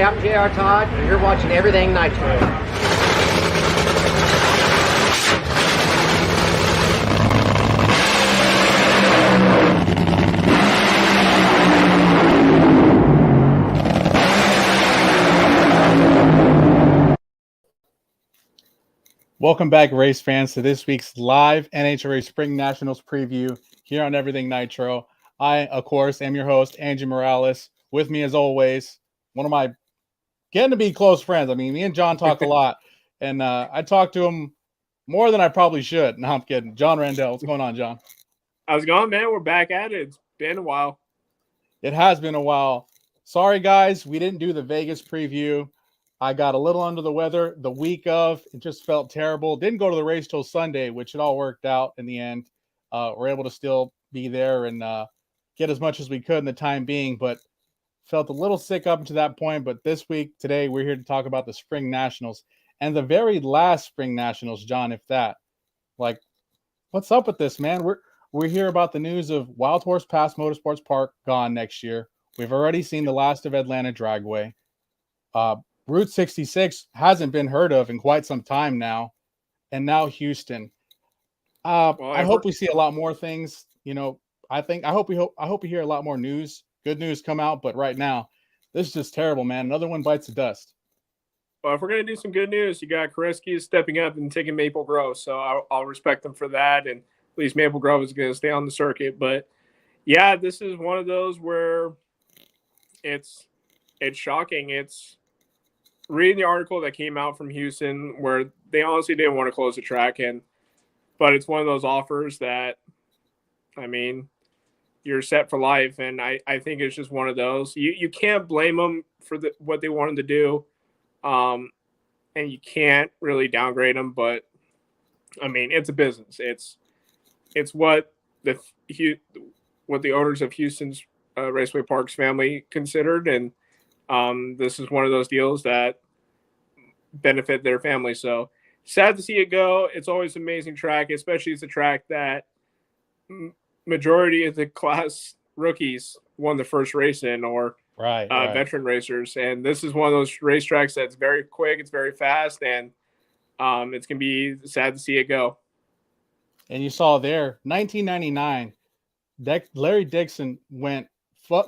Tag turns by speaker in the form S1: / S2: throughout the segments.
S1: I'm J.R. Todd, and you're watching Everything Nitro.
S2: Welcome back, race fans, to this week's live NHRA Spring Nationals preview here on Everything Nitro. I, of course, am your host, Angie Morales. With me, as always, one of my getting to be close friends. I mean, me and John talk a lot, and I talk to him more than I probably should. No, I'm kidding. John Randell. What's going on, John?
S3: How's it going, man? We're back at it. It's been a while.
S2: It has been a while. Sorry, guys. We didn't do the Vegas preview. I got a little under the weather the week of. It just felt terrible. Didn't go to the race till Sunday, which it all worked out in the end. We're able to still be there and get as much as we could in the time being, but felt a little sick up to that point. But this week, today, we're here to talk about the Spring Nationals and the very last Spring Nationals, John, if that. Like, what's up with this, man? We're here about the news of Wild Horse Pass Motorsports Park gone next year. We've already seen the last of Atlanta Dragway. Route 66 hasn't been heard of in quite some time now, and now Houston. I hope we see a lot more things. You know, I hope we hear a lot more news, good news come out. But right now, this is just terrible, man. Another one bites the dust.
S3: Well, if we're gonna do some good news, you got Koreski stepping up and taking Maple Grove, so I'll respect them for that. And at least Maple Grove is going to stay on the circuit. But yeah, this is one of those where it's shocking. It's reading the article that came out from Houston where they honestly didn't want to close the track, but it's one of those offers that, I mean, you're set for life, and I think it's just one of those. You can't blame them for what they wanted to do, and you can't really downgrade them. But I mean, it's a business. It's what the owners of Houston's Raceway Park's family considered, and this is one of those deals that benefit their family. So sad to see it go. It's always an amazing track, especially it's a track that majority of the class rookies won the first race in, or
S2: right.
S3: Veteran racers. And this is one of those racetracks that's very quick. It's very fast, and it's going to be sad to see it go.
S2: And you saw there, 1999, Larry Dixon went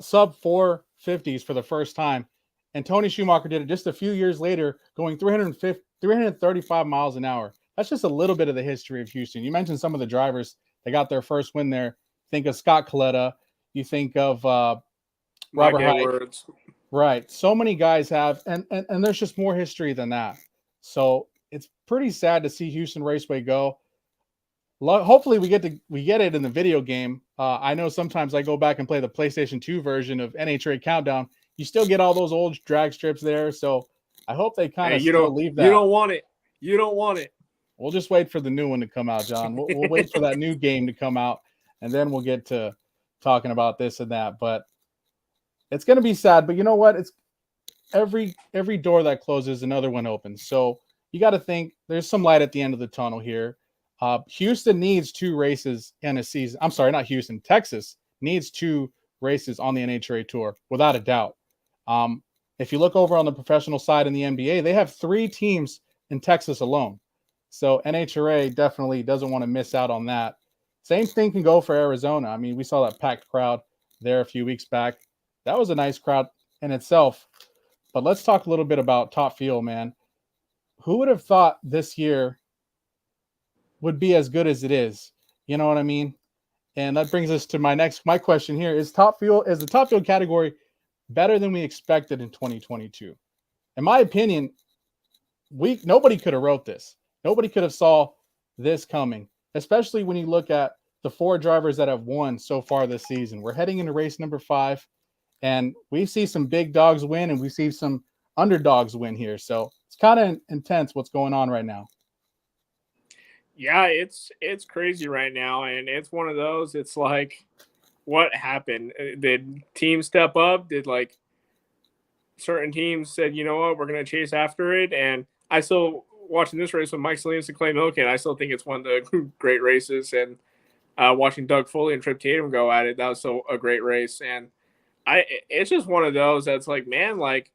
S2: sub 450s for the first time. And Tony Schumacher did it just a few years later, going 335 miles an hour. That's just a little bit of the history of Houston. You mentioned some of the drivers that got their first win there. Think of Scott Coletta. You think of Robert Hyde. Right. So many guys have, and there's just more history than that. So it's pretty sad to see Houston Raceway go. Hopefully we get it in the video game. I know sometimes I go back and play the PlayStation 2 version of NHRA Countdown. You still get all those old drag strips there, so I hope they kind of still leave that.
S3: You don't want it. You don't want it.
S2: We'll just wait for the new one to come out, John. We'll wait for that new game to come out, and then we'll get to talking about this and that. But it's going to be sad. But you know what? It's every door that closes, another one opens. So you got to think there's some light at the end of the tunnel here. Houston needs 2 races in a season. I'm sorry, not Houston. Texas needs 2 races on the NHRA Tour, without a doubt. If you look over on the professional side in the NBA, they have 3 teams in Texas alone. So NHRA definitely doesn't want to miss out on that. Same thing can go for Arizona. I mean, we saw that packed crowd there a few weeks back. That was a nice crowd in itself. But let's talk a little bit about Top Fuel, man. Who would have thought this year would be as good as it is? You know what I mean? And that brings us to my question here. Is the Top Fuel category better than we expected in 2022? In my opinion, nobody could have wrote this. Nobody could have saw this coming, especially when you look at the 4 drivers that have won so far this season. We're heading into race number 5, and we see some big dogs win, and we see some underdogs win here. So it's kind of intense what's going on right now.
S3: Yeah, it's crazy right now, and it's one of those. It's like, what happened? Did teams step up? Did like certain teams said, you know what, we're going to chase after it? And I still watching this race with Mike Salinas and Clay Millican, I still think it's one of the great races. And watching Doug Foley and Trip Tatum go at it, that was so a great race. And it's just one of those that's like, man, like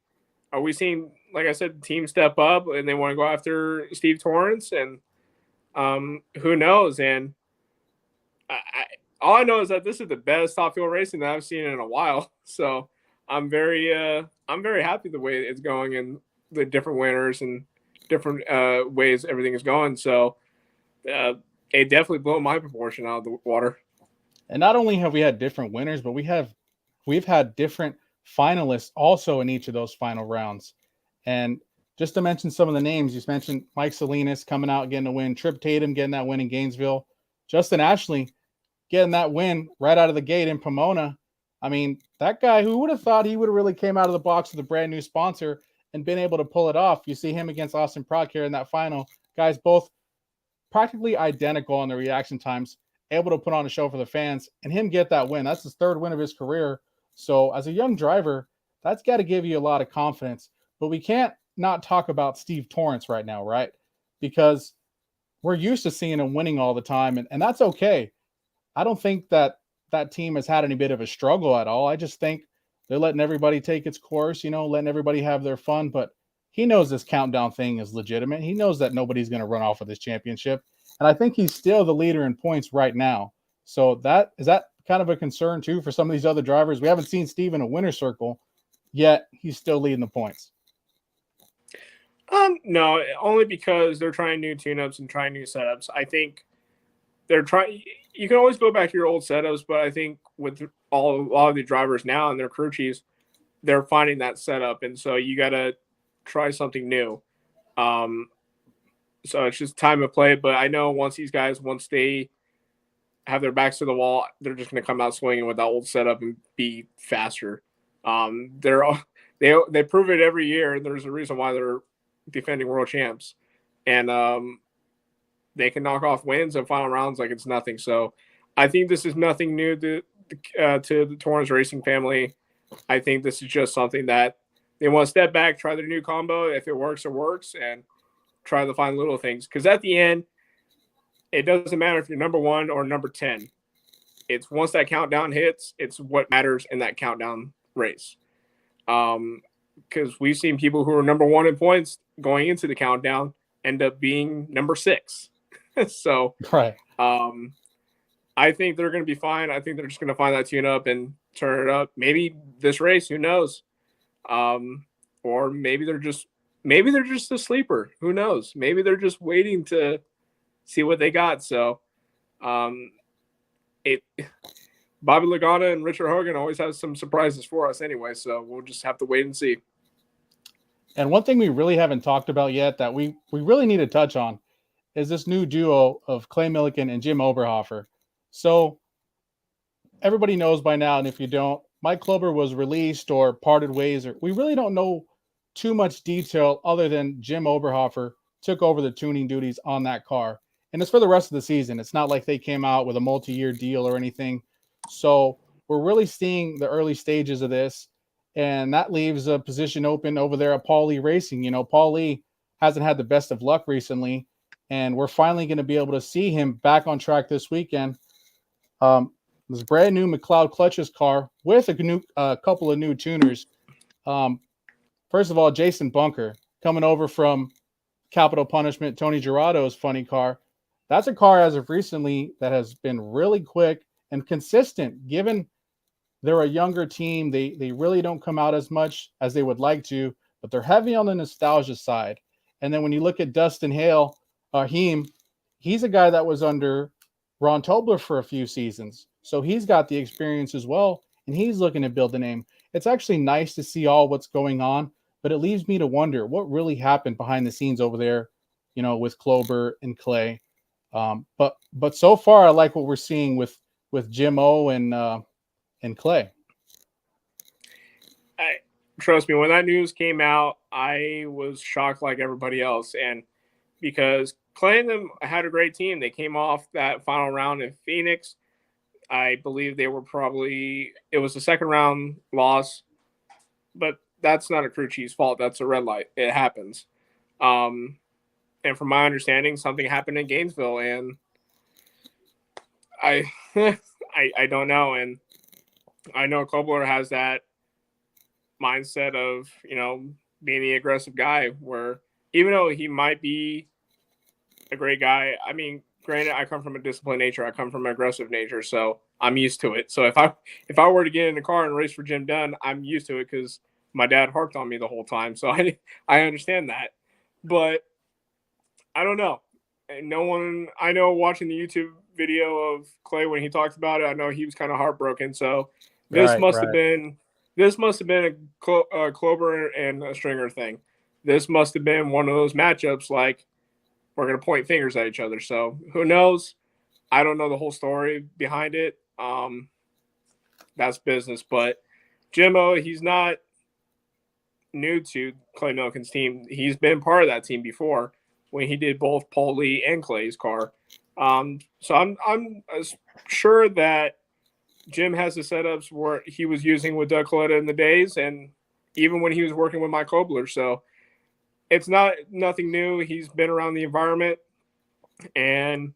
S3: are we seeing, like I said, the team step up and they want to go after Steve Torrance? And who knows? And all I know is that this is the best top fuel racing that I've seen in a while. So I'm very happy the way it's going and the different winners and different ways everything is going. So it definitely blew my proportion out of the water.
S2: And not only have we had different winners, but we've had different finalists also in each of those final rounds. And just to mention some of the names, you mentioned Mike Salinas coming out getting a win, Trip Tatum getting that win in Gainesville, Justin Ashley getting that win right out of the gate in Pomona. I mean, that guy, who would have thought he would have really came out of the box with a brand new sponsor and been able to pull it off? You see him against Austin Prock here in that final. Guys both practically identical on the reaction times, able to put on a show for the fans, and him get that win. That's his third win of his career. So as a young driver, that's got to give you a lot of confidence. But we can't not talk about Steve Torrance right now, right? Because we're used to seeing him winning all the time, and that's okay. I don't think that team has had any bit of a struggle at all. I just think they're letting everybody take its course, letting everybody have their fun. But he knows this countdown thing is legitimate. He knows that nobody's going to run off with this championship. And I think he's still the leader in points right now. So is that kind of a concern too for some of these other drivers? We haven't seen Steve in a winner's circle, yet he's still leading the points.
S3: No, only because they're trying new tune-ups and trying new setups. I think they're trying. You can always go back to your old setups, but I think with a lot of the drivers now and their crew chiefs, they're finding that setup, and so you got to try something new. So it's just time to play. But I know once they have their backs to the wall, they're just going to come out swinging with that old setup and be faster. They prove it every year, and there's a reason why they're defending world champs, and they can knock off wins in final rounds like it's nothing. So I think this is nothing new to the Torrance Racing family. I think this is just something that they want to step back, try their new combo. If it works, it works, and try to find little things. Because at the end, it doesn't matter if you're number 1 or number 10. It's once that countdown hits, it's what matters in that countdown race. Because we've seen people who are number 1 in points going into the countdown end up being number 6. So,
S2: right.
S3: I think they're going to be fine. I think they're just going to find that tune up and turn it up. Maybe this race, who knows? Or maybe they're just a sleeper. Who knows? Maybe they're just waiting to see what they got. So, Bobby Lagana and Richard Hagan always have some surprises for us anyway. So we'll just have to wait and see.
S2: And one thing we really haven't talked about yet that we really need to touch on is this new duo of Clay Millican and Jim Oberhofer. So everybody knows by now, and if you don't, Mike Klober was released or parted ways, or we really don't know too much detail other than Jim Oberhofer took over the tuning duties on that car. And it's for the rest of the season. It's not like they came out with a multi-year deal or anything. So we're really seeing the early stages of this. And that leaves a position open over there at Paul Lee Racing. Paul Lee hasn't had the best of luck recently. And we're finally going to be able to see him back on track this weekend. This brand new McLeod Clutches car with a couple of new tuners. First of all, Jason Bunker coming over from Capital Punishment, Tony Gerardo's funny car. That's a car as of recently that has been really quick and consistent. Given they're a younger team, they really don't come out as much as they would like to, but they're heavy on the nostalgia side. And then when you look at Dustin Hale, he's a guy that was under Ron Tobler for a few seasons. So he's got the experience as well, and he's looking to build a name. It's actually nice to see all what's going on, but it leaves me to wonder what really happened behind the scenes over there, with Klober and Clay. But so far, I like what we're seeing with Jim O and Clay.
S3: Trust me, when that news came out, I was shocked like everybody else. And because Clay and them had a great team. They came off that final round in Phoenix. I believe it was a second round loss, but that's not a crew chief's fault. That's a red light. It happens. And from my understanding, something happened in Gainesville, and I don't know. And I know Kobler has that mindset of, being the aggressive guy. Where even though he might be a great guy, I mean, granted, I come from a disciplined nature. I come from an aggressive nature, so I'm used to it. So if I were to get in the car and race for Jim Dunn, I'm used to it because my dad harped on me the whole time. So I understand that, but I don't know. And no one I know watching the YouTube video of Clay when he talked about it, I know he was kind of heartbroken. So this must have been a Clover and a Stringer thing. This must have been one of those matchups like we're going to point fingers at each other. So who knows? I don't know the whole story behind it. That's business. But Jimmo, he's not new to Clay Milliken's team. He's been part of that team before when he did both Paul Lee and Clay's car. So I'm sure that Jim has the setups where he was using with Doug Coletta in the days, and even when he was working with Mike Kobler. So it's nothing new. He's been around the environment, and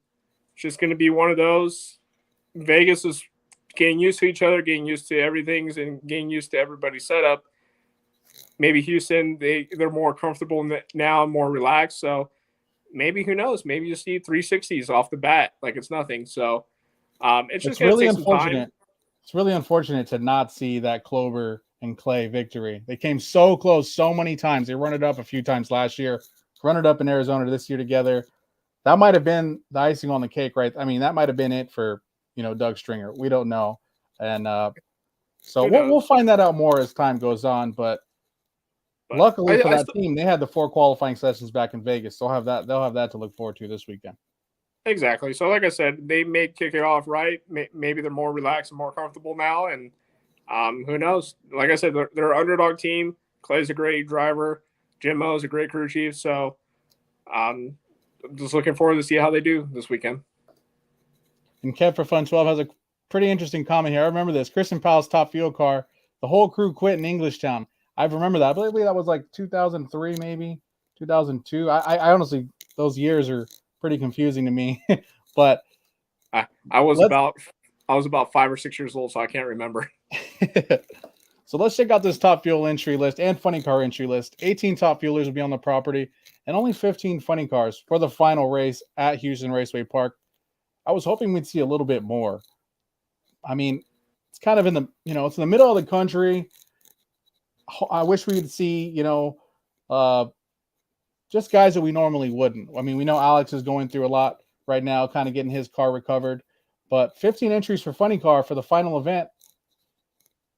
S3: it's just going to be one of those. Vegas is getting used to each other, getting used to everything, and getting used to everybody's setup. Maybe Houston, they're more comfortable now, more relaxed. So maybe, who knows? Maybe you see 360s off the bat like it's nothing. So it's just going to take some time.
S2: It's really unfortunate to not see that Clover and Clay victory. They came so close so many times. They run it up a few times last year, run it up in Arizona this year together. That might have been the icing on the cake, right? I mean, that might have been it for, Doug Stringer. We don't know. And so we'll find that out more as time goes on. But luckily for that team, they had the 4 qualifying sessions back in Vegas. They'll have that to look forward to this weekend.
S3: Exactly. So like I said, they may kick it off right. Maybe they're more relaxed and more comfortable now. And who knows? Like I said, they're an underdog team. Clay's a great driver. Jimmo is a great crew chief. So I'm just looking forward to see how they do this weekend.
S2: And Kev for Fun 12 has a pretty interesting comment here. I remember this. Kristen Powell's top field car. The whole crew quit in Englishtown. I remember that. I believe that was like 2003, maybe 2002. I honestly, those years are pretty confusing to me. But
S3: I was about 5 or 6 years old, so I can't remember.
S2: So let's check out this top fuel entry list and funny car entry list. 18 top fuelers will be on the property, and only 15 funny cars for the final race at Houston Raceway Park. I was hoping we'd see a little bit more. I mean, it's kind of in the, it's in the middle of the country. I wish we'd see, just guys that we normally wouldn't. I mean, we know Alex is going through a lot right now, kind of getting his car recovered. But 15 entries for funny car for the final event,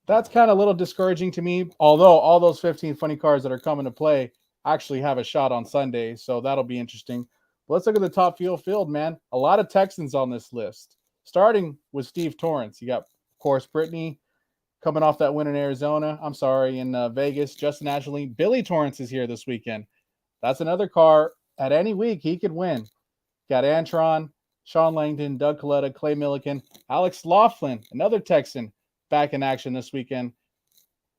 S2: that's kind of a little discouraging to me. Although all those 15 funny cars that are coming to play actually have a shot on Sunday, so that'll be interesting. But let's look at the top fuel field, man. A lot of Texans on this list. Starting with Steve Torrance. You got, of course, Brittany coming off that win in Arizona. I'm sorry, in Vegas. Justin Ashley. Billy Torrance is here this weekend. That's another car. At any week, he could win. Got Antron, Sean Langdon, Doug Coletta, Clay Milliken, Alex Laughlin, another Texan, back in action this weekend.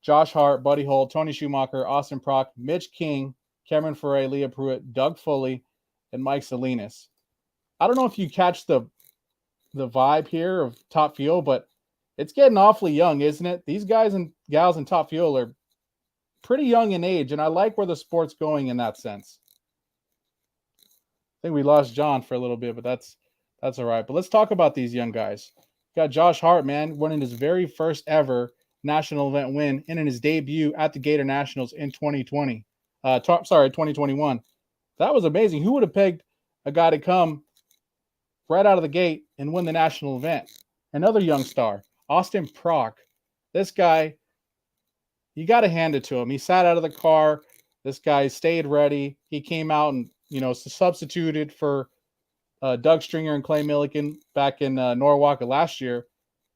S2: Josh Hart, Buddy Holt, Tony Schumacher, Austin Prock, Mitch King, Cameron Ferre, Leah Pruitt, Doug Foley, and Mike Salinas. I don't know if you catch the vibe here of top fuel, but it's getting awfully young, isn't it? These guys and gals in top fuel are pretty young in age, and I like where the sport's going in that sense. I think we lost John for a little bit, but that's all right. But let's talk about these young guys. Got Josh Hart, man, winning his very first ever national event win and in his debut at the Gator Nationals in 2021. That was amazing. Who would have pegged a guy to come right out of the gate and win the national event? Another young star, Austin Prock. This guy, you got to hand it to him. He sat out of the car. This guy stayed ready. He came out and, substituted for Doug Stringer and Clay Milliken back in Norwalk last year.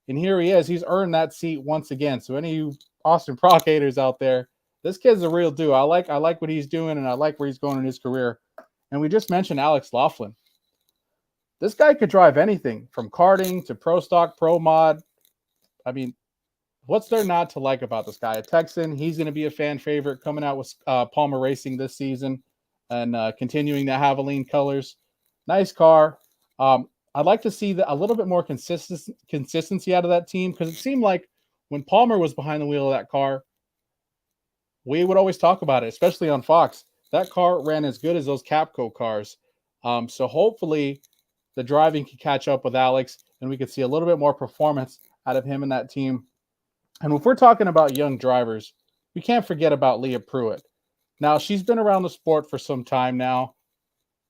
S2: And here he is. He's earned that seat once again. So any of you Austin Prock haters out there, this kid's a real dude. I like what he's doing, and I like where he's going in his career. And we just mentioned Alex Laughlin. This guy could drive anything from karting to pro stock, pro mod. I mean, what's there not to like about this guy? A Texan, he's going to be a fan favorite coming out with Palmer Racing this season and continuing the Havoline colors. Nice car. I'd like to see a little bit more consistency out of that team, because it seemed like when Palmer was behind the wheel of that car, we would always talk about it, especially on Fox. That car ran as good as those Capco cars. So hopefully the driving can catch up with Alex and we could see a little bit more performance out of him and that team. And if we're talking about young drivers, we can't forget about Leah Pruitt. Now, she's been around the sport for some time now.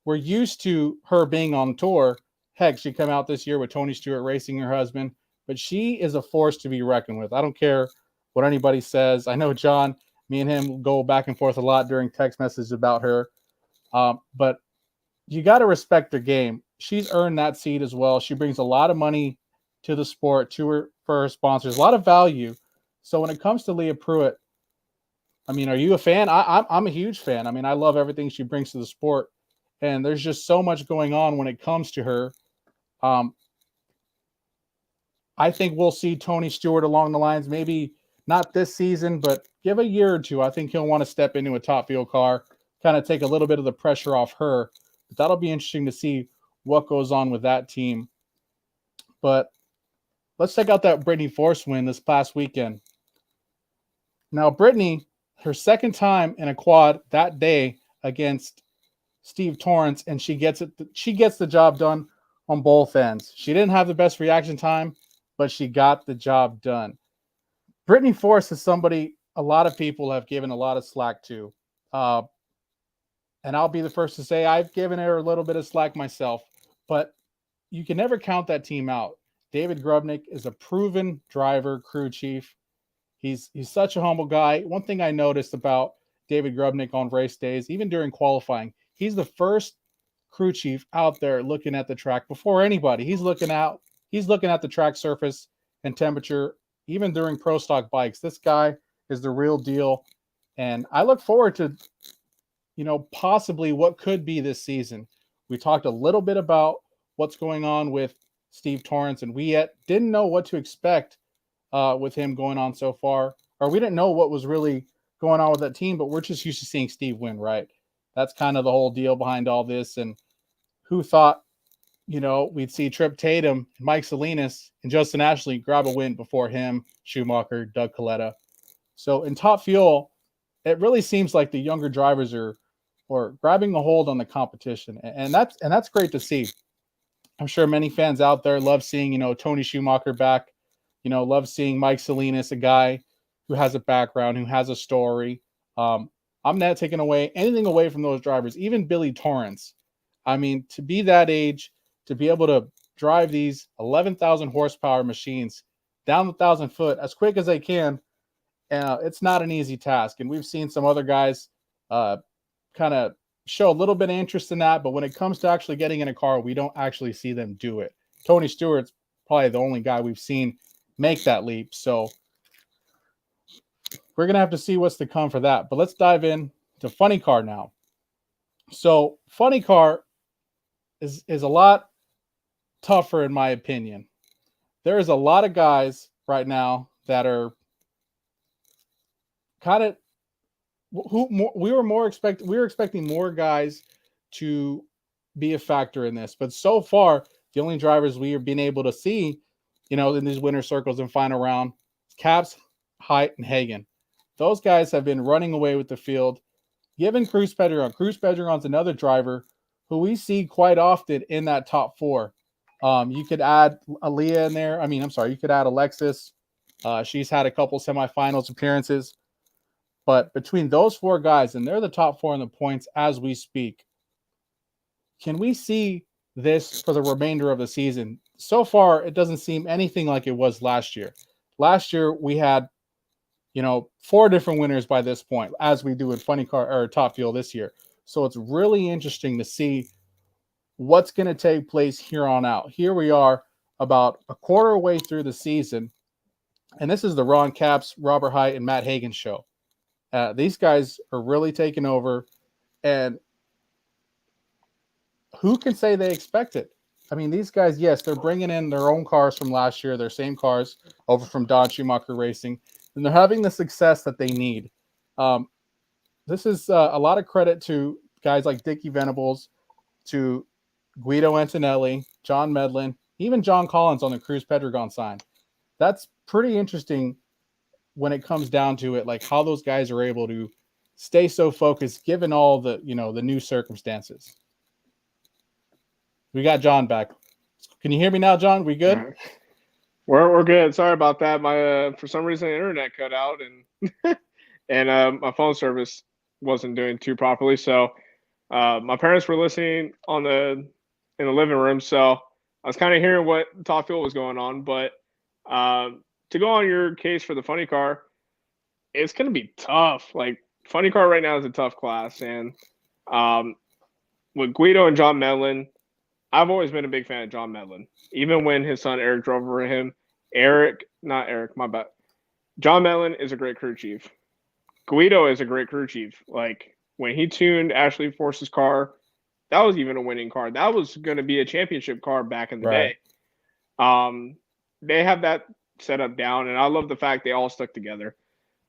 S2: We're used to her being on tour. Heck, she came out this year with Tony Stewart Racing, her husband. But she is a force to be reckoned with. I don't care what anybody says. I know John, me and him go back and forth a lot during text messages about her. But you got to respect her game. She's earned that seat as well. She brings a lot of money to the sport, for her sponsors, a lot of value. So when it comes to Leah Pruitt, I mean, are you a fan? I'm a huge fan. I mean, I love everything she brings to the sport. And there's just so much going on when it comes to her. I think we'll see Tony Stewart along the lines, maybe not this season, but give a year or two. I think he'll want to step into a top field car, kind of take a little bit of the pressure off her. But that'll be interesting to see what goes on with that team. But let's check out that Brittany Force win this past weekend. Now, Brittany, her second time in a quad that day against Steve Torrance, and she gets the job done on both ends. She didn't have the best reaction time, but she got the job done. Brittany Force is somebody a lot of people have given a lot of slack to. And I'll be the first to say I've given her a little bit of slack myself, but you can never count that team out. David Grubnick is a proven driver, crew chief. He's such a humble guy. One thing I noticed about David Grubnick on race days, even during qualifying, he's the first crew chief out there looking at the track before anybody. He's looking at the track surface and temperature, even during pro stock bikes. This guy is the real deal. And I look forward to, possibly what could be this season. We talked a little bit about what's going on with Steve Torrance, and we yet didn't know what to expect with him going on so far. Or we didn't know what was really going on with that team, but we're just used to seeing Steve win, right? That's kind of the whole deal behind all this. And who thought, we'd see Trip Tatum, Mike Salinas, and Justin Ashley grab a win before him, Schumacher, Doug Coletta. So in Top Fuel, it really seems like the younger drivers are grabbing a hold on the competition. And that's great to see. I'm sure many fans out there love seeing, Tony Schumacher back, love seeing Mike Salinas, a guy who has a background, who has a story. I'm not taking anything away from those drivers, even Billy Torrance. I mean, to be that age, to be able to drive these 11,000 horsepower machines down the 1,000 foot as quick as they can, it's not an easy task. And we've seen some other guys kind of show a little bit of interest in that, but when it comes to actually getting in a car, we don't actually see them do it. Tony Stewart's probably the only guy we've seen make that leap. So we're going to have to see what's to come for that. But let's dive in to Funny Car now. So Funny Car is a lot tougher, in my opinion. There is a lot of guys right now that are kind of we were expecting more guys to be a factor in this, but so far the only drivers we have been able to see, in these winner circles and final round, Caps, Height, and Hagan. Those guys have been running away with the field. Given Cruz Pedregon. Cruz Pedregon's another driver who we see quite often in that top four. You could add Leah in there. You could add Alexis. She's had a couple semifinals appearances. But between those four guys, and they're the top four in the points as we speak, can we see this for the remainder of the season? So far, it doesn't seem anything like it was last year. Last year, we had, 4 different winners by this point, as we do in Funny Car or Top Fuel this year. So it's really interesting to see what's going to take place here on out. Here we are about a quarter way through the season, and this is the Ron Capps, Robert Height, and Matt Hagan show. These guys are really taking over, and who can say they expect it? I mean, these guys, yes, they're bringing in their own cars from last year, their same cars over from Don Schumacher Racing, and they're having the success that they need. This is a lot of credit to guys like Dickie Venables, to Guido Antonelli, John Medlin, even John Collins on the Cruz Pedregon side. That's pretty interesting when it comes down to it, like how those guys are able to stay so focused given all the, the new circumstances. We got John back. Can you hear me now, John? We good?
S3: Right. We're good. Sorry about that. My for some reason the internet cut out and and my phone service wasn't doing too properly. So my parents were listening in the living room, so I was kind of hearing what top fuel was going on. But to go on your case for the funny car, it's going to be tough. Like funny car right now is a tough class, and with Guido and John Medlin, I've always been a big fan of John Medlin, even when his son Eric drove over him. My bad. John Medlin is a great crew chief. Guido is a great crew chief. Like when he tuned Ashley Force's car, that was even a winning car. That was going to be a championship car back in the day. They have that set up down, and I love the fact they all stuck together.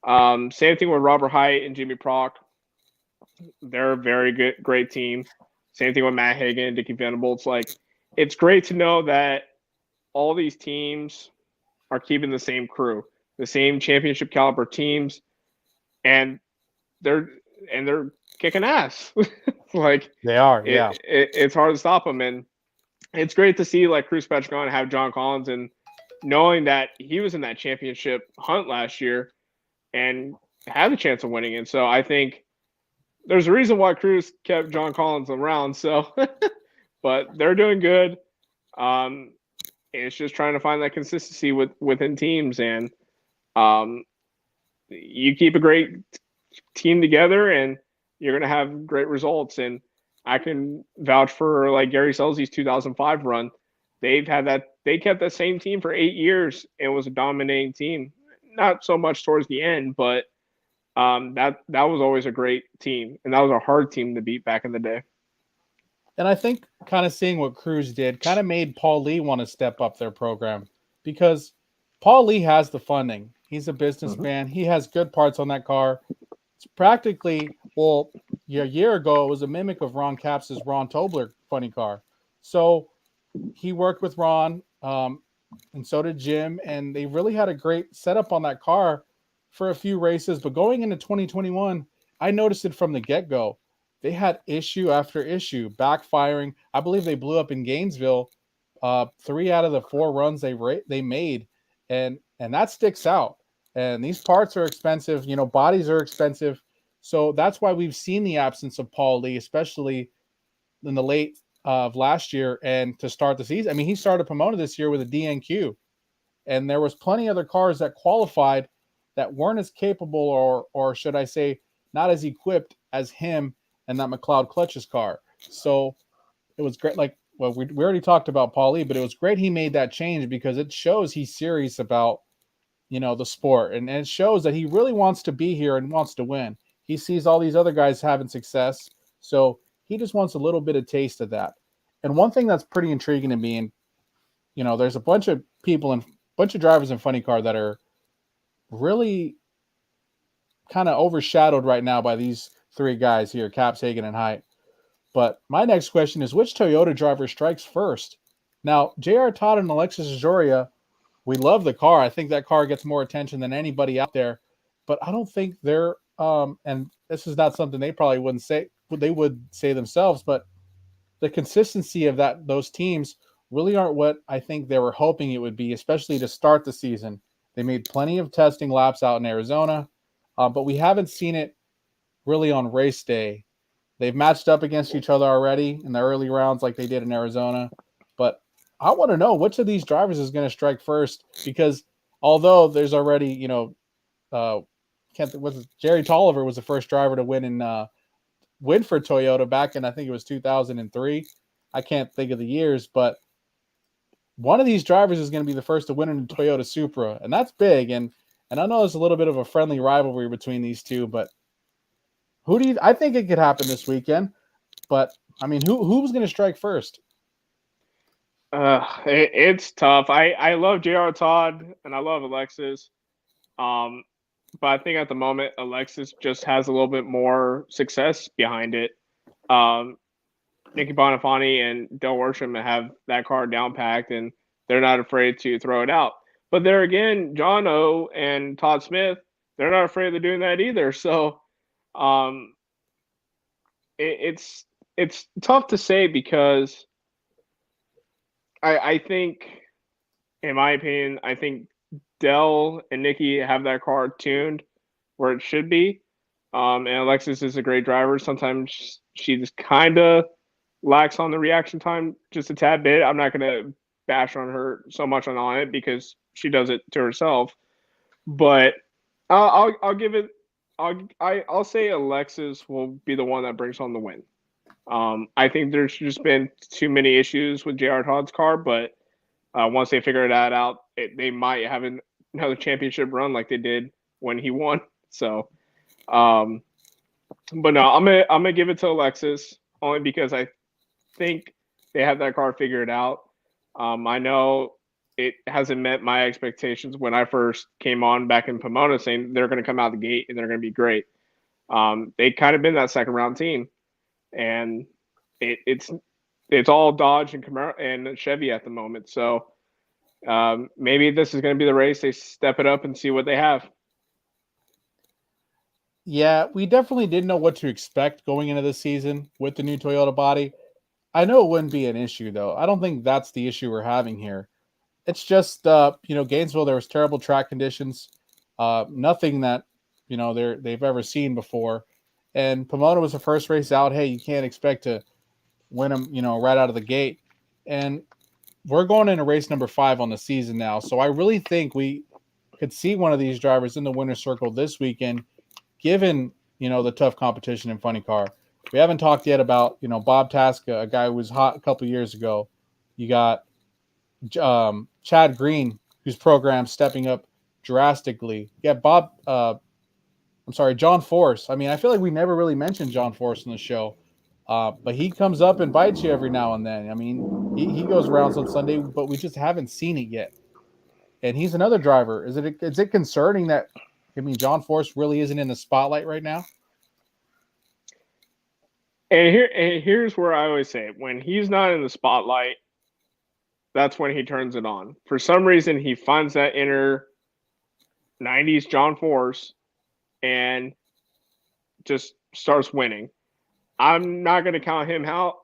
S3: Same thing with Robert Hite and Jimmy Prock. They're a very good, great team. Same thing with Matt Hagan and Dickie Venables. Like, it's great to know that all these teams are keeping the same crew, the same championship caliber teams, and they're kicking ass. Like
S2: they are, yeah.
S3: It's hard to stop them, and it's great to see like Cruz Petricon have John Collins, and knowing that he was in that championship hunt last year and had a chance of winning. And so I think there's a reason why Cruz kept John Collins around. So, but they're doing good. It's just trying to find that consistency within teams, and you keep a great team together, and you're going to have great results. And I can vouch for like Gary Selzy's 2005 run. They kept that same team for 8 years. It was a dominating team. Not so much towards the end, but that was always a great team, and that was a hard team to beat back in the day.
S2: And I think kind of seeing what Cruz did kind of made Paul Lee want to step up their program, because Paul Lee has the funding. He's a businessman. He has good parts on that car. It's practically, a year ago, it was a mimic of Ron Capps' Ron Tobler funny car. So he worked with Ron, and so did Jim, and they really had a great setup on that car for a few races. But going into 2021, I noticed it from the get-go. They had issue after issue, backfiring. I believe they blew up in Gainesville 3 out of the 4 runs they made, and that sticks out. And these parts are expensive. Bodies are expensive. So that's why we've seen the absence of Paul Lee, especially in the late of last year and to start the season. I mean, he started Pomona this year with a DNQ, and there was plenty of other cars that qualified that weren't as capable, or should I say, not as equipped as him and that McLeod Clutch's car. So it was great. Like, well, we already talked about Paul Lee, but it was great he made that change, because it shows he's serious about, the sport. And it shows that he really wants to be here and wants to win. He sees all these other guys having success, so he just wants a little bit of taste of that. And one thing that's pretty intriguing to me, and, there's a bunch of people and bunch of drivers in funny car that are really kind of overshadowed right now by these 3 guys here, Capps, Hagan, and Hite. But my next question is, which Toyota driver strikes first? Now, J.R. Todd and Alexis Ajoria, we love the car. I think that car gets more attention than anybody out there. But I don't think they're and this is not something they probably wouldn't say. They would say themselves, but the consistency of those teams really aren't what I think they were hoping it would be, especially to start the season. They made plenty of testing laps out in Arizona, but we haven't seen it really on race day. They've matched up against each other already in the early rounds like they did in Arizona. But I want to know which of these drivers is going to strike first, because although there's already, Jerry Tolliver was the first driver to win for Toyota back in, I think it was 2003. I can't think of the years, but one of these drivers is going to be the first to win in a Toyota Supra, and that's big. And I know there's a little bit of a friendly rivalry between these two, but I think it could happen this weekend. But I mean, who's going to strike first?
S3: It's tough. I love J.R. Todd and I love Alexis. But I think at the moment, Alexis just has a little bit more success behind it. Nicky Bonifani and Del Worsham have that car down packed, and they're not afraid to throw it out. But there again, John O and Todd Smith, they're not afraid of doing that either. So it's tough to say because I think, in my opinion, I think Dell and Nikki have that car tuned where it should be. And Alexis is a great driver. Sometimes she just kind of lacks on the reaction time just a tad bit. I'm not going to bash on her so much on it because she does it to herself. But I'll give it. I'll say Alexis will be the one that brings home the win. I think there's just been too many issues with J.R. Todd's car, but once they figure that out, they might have another championship run like they did when he won. So, but no, I'm gonna give it to Alexis only because I think they have that car figured out. I know it hasn't met my expectations when I first came on back in Pomona, saying they're going to come out the gate and they're going to be great. They kind of been that second round team, and it's all Dodge and Camaro and Chevy at the moment. So maybe this is going to be the race. They step it up and see what they have.
S2: Yeah, we definitely didn't know what to expect going into the season with the new Toyota body. I know it wouldn't be an issue, though. I don't think that's the issue we're having here. It's just, Gainesville, there was terrible track conditions, nothing that, they've ever seen before. And Pomona was the first race out. Hey, you can't expect to win them, right out of the gate. And we're going into race number 5 on the season now. So I really think we could see one of these drivers in the winner's circle this weekend, given, the tough competition in Funny Car. We haven't talked yet about, Bob Tasca, a guy who was hot a couple years ago. You got Chad Green, whose program stepping up drastically. You got John Force. I mean, I feel like we never really mentioned John Force in the show, but he comes up and bites you every now and then. I mean, he goes rounds on Sunday, but we just haven't seen it yet. And he's another driver. Is it concerning that, John Force really isn't in the spotlight right now?
S3: And here's where I always say, when he's not in the spotlight, that's when he turns it on. For some reason, he finds that inner 90s John Force and just starts winning. I'm not going to count him out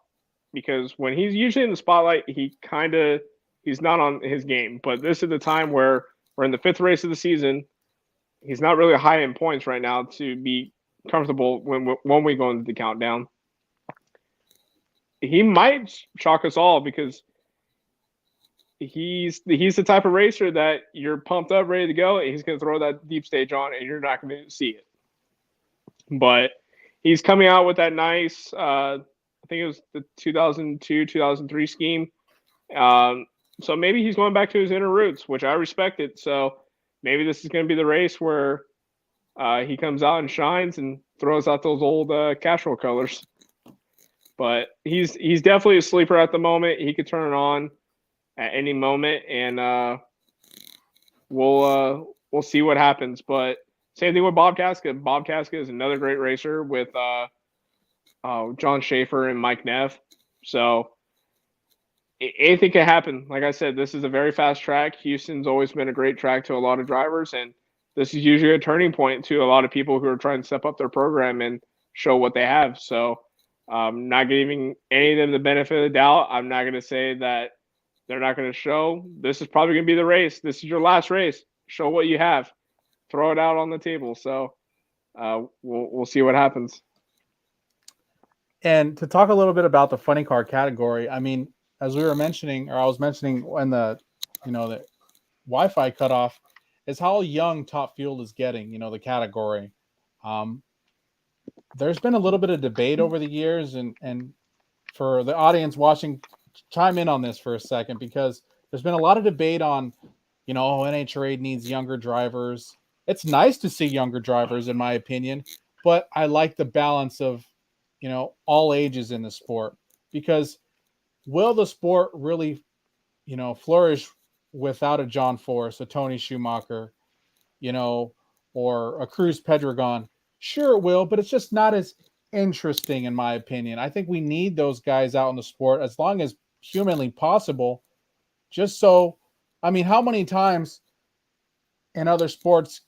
S3: because when he's usually in the spotlight, he's not on his game. But this is the time where we're in the 5th race of the season. He's not really high in points right now to be comfortable when we go into the countdown. He might shock us all because he's the type of racer that you're pumped up, ready to go, and he's going to throw that deep stage on, and you're not going to see it. But he's coming out with that nice, I think it was the 2002, 2003 scheme. So maybe he's going back to his inner roots, which I respect it. So maybe this is going to be the race where he comes out and shines and throws out those old Castro colors. But he's definitely a sleeper at the moment. He could turn it on at any moment, and we'll see what happens. But same thing with Bob Casca. Bob Casca is another great racer with John Schaefer and Mike Neff. So anything can happen. Like I said, this is a very fast track. Houston's always been a great track to a lot of drivers, and this is usually a turning point to a lot of people who are trying to step up their program and show what they have. So not giving any of them the benefit of the doubt. I'm not going to say that they're not going to show. This is probably going to be the race. This is your last race. Show what you have. Throw it out on the table. So we'll see what happens.
S2: And to talk a little bit about the funny car category, I mean, as we were mentioning, or I was mentioning when the Wi-Fi cut off, is how young Top Fuel is getting, the category. There's been a little bit of debate over the years, and for the audience watching, chime in on this for a second, because there's been a lot of debate on, NHRA needs younger drivers. It's nice to see younger drivers, in my opinion, but I like the balance of, all ages in the sport, because will the sport really, flourish without a John Force, a Tony Schumacher, or a Cruz Pedregon? Sure it will, but it's just not as interesting, in my opinion. I think we need those guys out in the sport as long as humanly possible, just so, how many times in other sports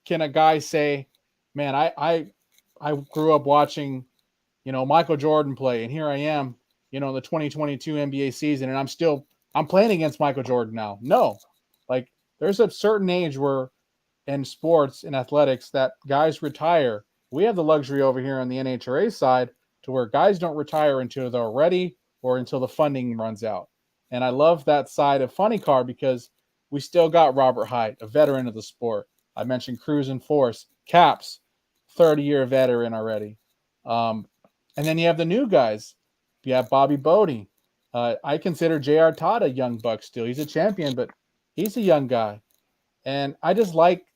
S2: can a guy say, man, I grew up watching, Michael Jordan play, and here I am, in the 2022 NBA season, and I'm playing against Michael Jordan now. No, like there's a certain age where in sports and athletics that guys retire. We have the luxury over here on the NHRA side to where guys don't retire until they're ready or until the funding runs out. And I love that side of Funny Car because we still got Robert Height, a veteran of the sport. I mentioned Cruz and Force, Caps, 30-year veteran already. And then you have the new guys. You have Bobby Bodie. I consider J.R. Todd a young buck still. He's a champion, but he's a young guy. And I just like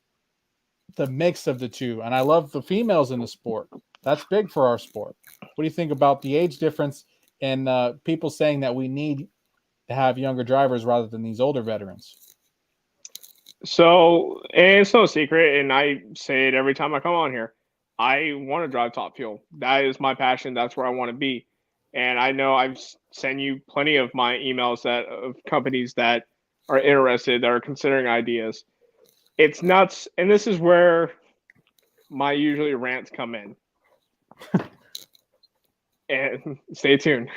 S2: the mix of the two. And I love the females in the sport. That's big for our sport. What do you think about the age difference and people saying that we need to have younger drivers rather than these older veterans?
S3: So, and it's no secret, and I say it every time I come on here, I want to drive Top Fuel. That is my passion. That's where I want to be. And I know I've sent you plenty of my emails of companies that are interested, that are considering ideas. It's nuts. And this is where my usually rants come in. And stay tuned.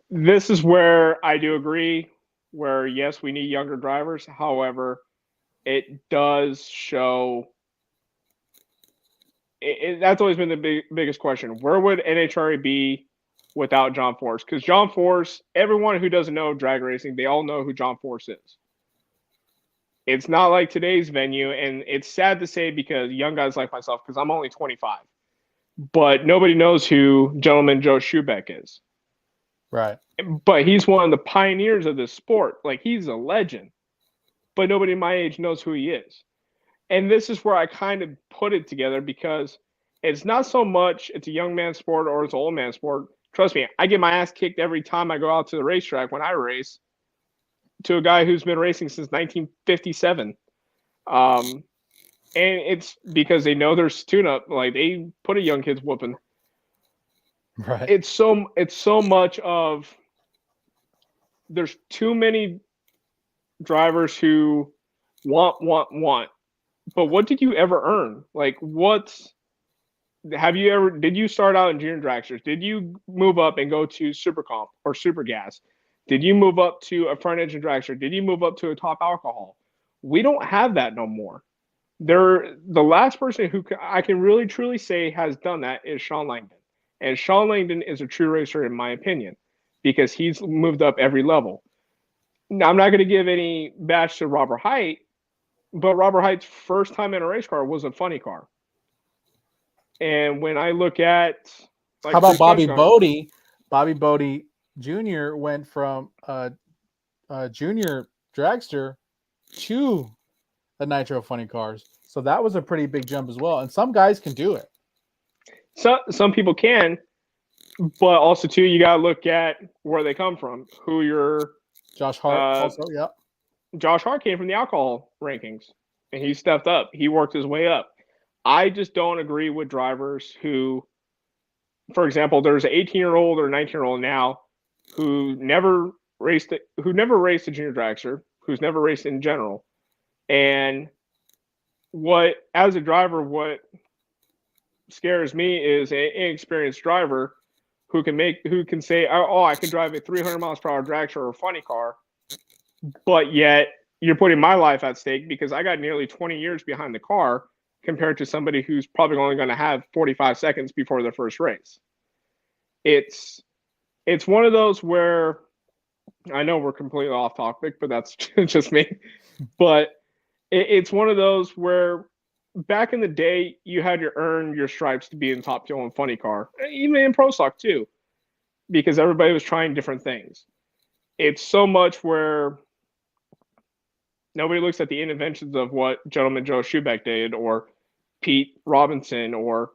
S3: This is where I do agree, where yes, we need younger drivers. However, it does show that's always been the biggest question. Where would NHRA be without John Force? Because John Force, everyone who doesn't know drag racing, they all know who John Force is. It's not like today's venue, and it's sad to say because young guys like myself, because I'm only 25, but nobody knows who Gentleman Joe Schubeck is.
S2: Right.
S3: But he's one of the pioneers of this sport. Like, he's a legend, but nobody my age knows who he is. And this is where I kind of put it together because it's not so much it's a young man's sport or it's an old man's sport. Trust me, I get my ass kicked every time I go out to the racetrack when I race to a guy who's been racing since 1957. And it's because they know there's tune-up. Like, they put a young kid's whooping.
S2: Right.
S3: It's so much of there's too many drivers who want. But what did you ever earn? Like, did you start out in junior dragsters? Did you move up and go to Super Comp or Super Gas? Did you move up to a front engine dragster? Did you move up to a top alcohol? We don't have that no more. The last person who I can really truly say has done that is Sean Langdon. And Sean Langdon is a true racer in my opinion because he's moved up every level. Now, I'm not going to give any bash to Robert Height, but Robert Height's first time in a race car was a funny car. And when I look at
S2: how about Bobby Bodie? Bobby Bodie Jr. went from a junior dragster to the Nitro funny cars. So that was a pretty big jump as well. And some guys can do it.
S3: Some people can, but also too, you got to look at where they come from. Who your
S2: Josh Hart also, yeah.
S3: Josh Hart came from the alcohol rankings, and he stepped up. He worked his way up. I just don't agree with drivers who, for example, there's an 18-year-old or 19-year-old now who never raced a junior dragster, who's never raced in general. And as a driver, what scares me is an inexperienced driver who can say, oh, I can drive a 300 miles per hour dragster or a funny car, but yet you're putting my life at stake because I got nearly 20 years behind the car compared to somebody who's probably only going to have 45 seconds before their first race. It's one of those where I know we're completely off topic, but that's just me. But it's one of those where back in the day, you had to earn your stripes to be in Top Fuel and funny car, even in Pro Stock too, because everybody was trying different things. It's so much where nobody looks at the inventions of what Gentleman Joe Schubeck did, or Pete Robinson, or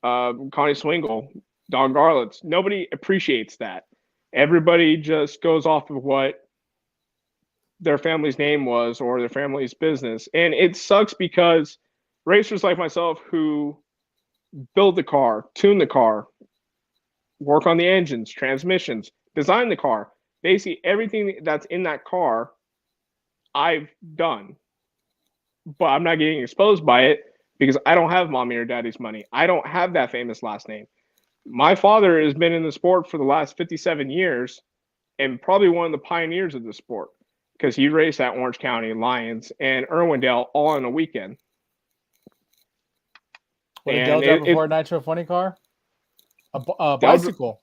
S3: Connie Swingle, Don Garlitz. Nobody appreciates that. Everybody just goes off of what their family's name was or their family's business. And it sucks because racers like myself who build the car, tune the car, work on the engines, transmissions, design the car, basically everything that's in that car, I've done. but I'm not getting exposed by it because I don't have mommy or daddy's money. I don't have that famous last name. My father has been in the sport for the last 57 years and probably one of the pioneers of the sport because he raced at Orange County, Lions, and Irwindale all on a weekend.
S2: What did Dell drive before a Nitro funny car? A bicycle.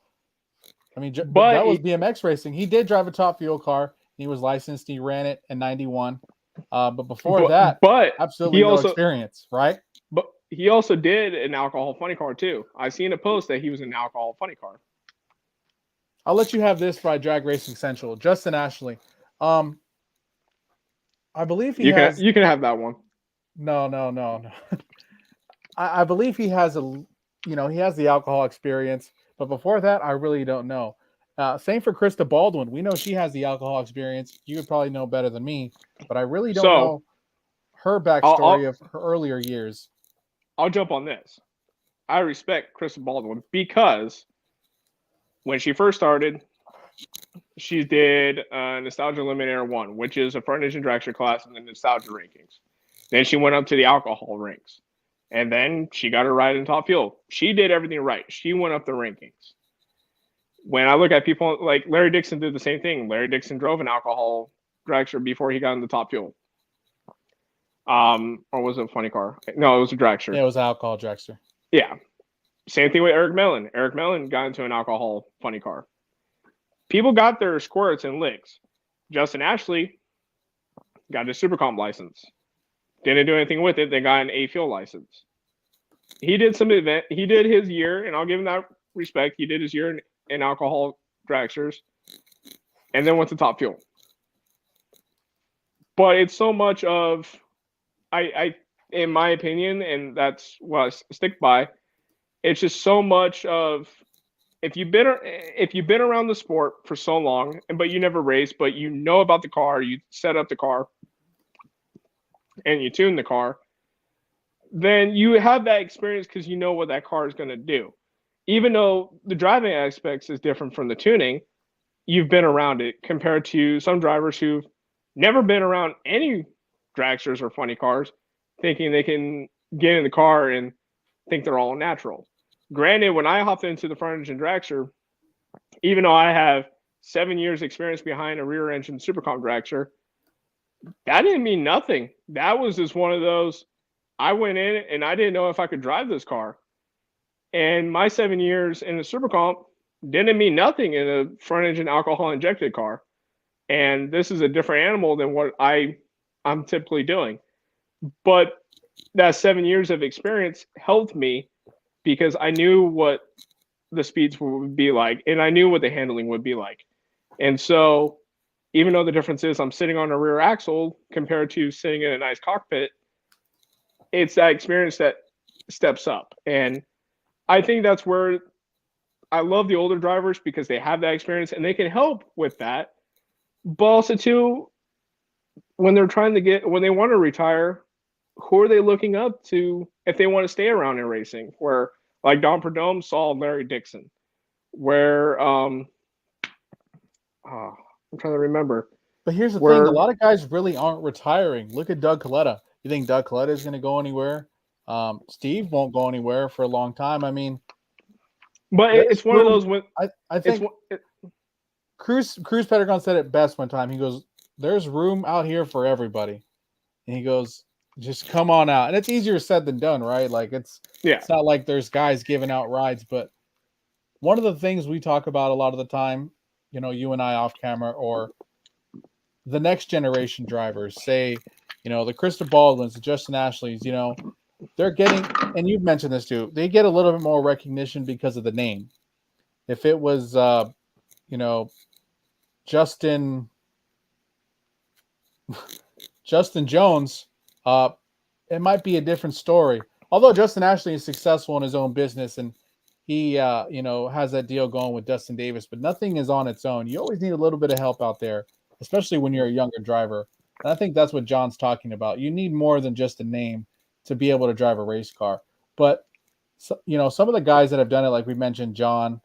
S2: I mean, that was BMX racing. He did drive a top fuel car. He was licensed. He ran it in '91. But before that, absolutely no experience, right?
S3: But he also did an alcohol funny car too. I seen a post that he was an alcohol funny car.
S2: I'll let you have this for Drag Racing Central. Justin Ashley. I believe
S3: you can have that one.
S2: No. I believe he has he has the alcohol experience, but before that, I really don't know. Same for Krista Baldwin. We know she has the alcohol experience. You would probably know better than me, but I really don't know her backstory of her earlier years.
S3: I'll jump on this. I respect Krista Baldwin because when she first started, she did Nostalgia Eliminator 1, which is a front engine dragster class in the Nostalgia rankings. Then she went up to the alcohol ranks. And then she got her ride in top fuel. She did everything right. She went up the rankings. When I look at people like Larry Dixon did the same thing. Larry Dixon drove an alcohol dragster before he got in the top fuel. Or was it a funny car? No, it was a dragster.
S2: Yeah, it was an alcohol dragster.
S3: Yeah. Same thing with Eric Mellon. Eric Mellon got into an alcohol funny car. People got their squirts and licks. Justin Ashley got his Super Comp license. Didn't do anything with it. They got an A fuel license. He did some event. He did his year, and I'll give him that respect. He did his year in alcohol dragsters, and then went to top fuel. But it's so much of, I in my opinion, and that's what I stick by. It's just so much of if you've been around the sport for so long, but you never raced, but you know about the car, you set up the car, and you tune the car, then you have that experience because you know what that car is going to do. Even though the driving aspects is different from the tuning, you've been around it compared to some drivers who've never been around any dragsters or funny cars, thinking they can get in the car and think they're all natural. Granted, when I hopped into the front engine dragster, even though I have 7 years experience behind a rear engine Super Comp dragster, that didn't mean nothing. That was just one of those, I went in and I didn't know if I could drive this car. And my 7 years in the Super Comp didn't mean nothing in a front engine alcohol injected car. And this is a different animal than what I'm typically doing. But that 7 years of experience helped me because I knew what the speeds would be like and I knew what the handling would be like. And so even though the difference is I'm sitting on a rear axle compared to sitting in a nice cockpit, it's that experience that steps up. And I think that's where I love the older drivers because they have that experience and they can help with that. But also too, when they want to retire, who are they looking up to if they want to stay around in racing? Where like Don Perdome saw Larry Dixon, where I'm trying to remember.
S2: But here's the thing. A lot of guys really aren't retiring. Look at Doug Coletta. You think Doug Coletta is going to go anywhere? Steve won't go anywhere for a long time. I mean.
S3: But it's one of those when
S2: I think Cruz Pedregon said it best one time. He goes, there's room out here for everybody. And he goes, just come on out. And it's easier said than done, right? Like it's not like there's guys giving out rides. But one of the things we talk about a lot of the time, you and I off camera, or the next generation drivers, say, the Krista Baldwins, the Justin Ashleys, they're getting, and you've mentioned this too, they get a little bit more recognition because of the name. If it was, Justin Jones, it might be a different story. Although Justin Ashley is successful in his own business and he, has that deal going with Dustin Davis, but nothing is on its own. You always need a little bit of help out there, especially when you're a younger driver. And I think that's what John's talking about. You need more than just a name to be able to drive a race car. But, some of the guys that have done it, like we mentioned, Del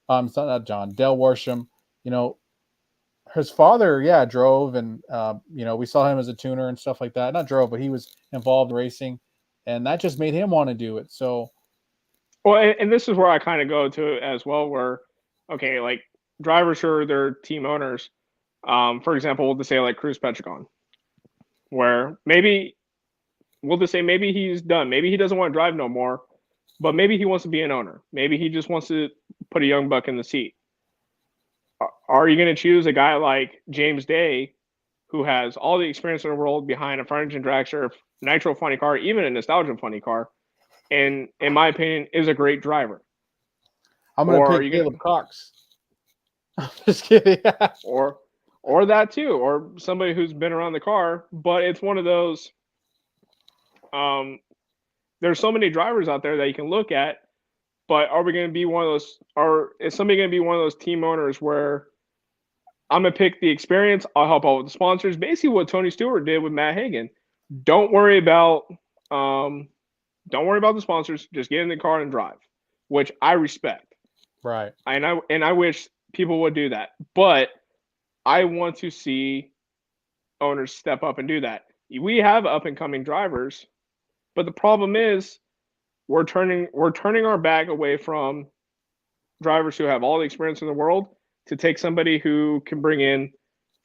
S2: Worsham, his father, drove, and we saw him as a tuner and stuff like that. Not drove, but he was involved in racing, and that just made him want to do it. So,
S3: well, and this is where I kind of go to as well, where okay, like drivers who are their team owners, for example, we'll just say like Cruz Petragon, where maybe we'll just say maybe he's done, maybe he doesn't want to drive no more, but maybe he wants to be an owner, maybe he just wants to put a young buck in the seat. Are you going to choose a guy like James Day, who has all the experience in the world behind a front engine dragster, nitro funny car, even a nostalgia funny car, and in my opinion, is a great driver?
S2: I'm going to pick Caleb Cox. I'm just kidding.
S3: or that too, or somebody who's been around the car. But it's one of those. There's so many drivers out there that you can look at. But are we going to be one of those, or is somebody going to be one of those team owners where I'm going to pick the experience, I'll help out with the sponsors, basically what Tony Stewart did with Matt Hagan. Don't worry about the sponsors, just get in the car and drive, which I respect.
S2: Right.
S3: And I wish people would do that. But I want to see owners step up and do that. We have up and coming drivers, but the problem is we're turning our back away from drivers who have all the experience in the world to take somebody who can bring in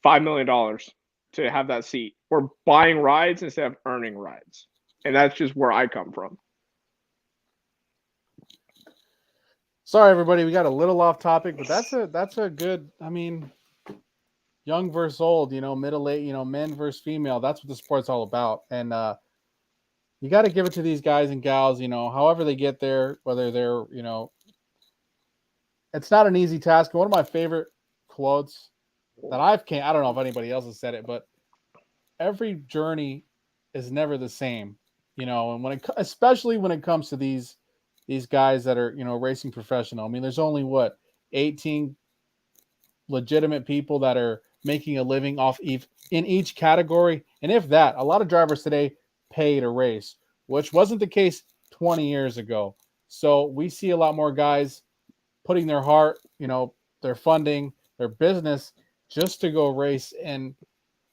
S3: $5 million to have that seat. We're buying rides instead of earning rides. And that's just where I come from.
S2: Sorry, everybody. We got a little off topic, but that's a good, young versus old, middle age, men versus female. That's what the sport's all about. And, you got to give it to these guys and gals, however they get there, whether they're, it's not an easy task. One of my favorite quotes that I don't know if anybody else has said it, but every journey is never the same, and especially when it comes to these guys that are, racing professional. There's only 18 legitimate people that are making a living off in each category. And if that, a lot of drivers today pay to race, which wasn't the case 20 years ago. So we see a lot more guys putting their heart, their funding, their business just to go race. And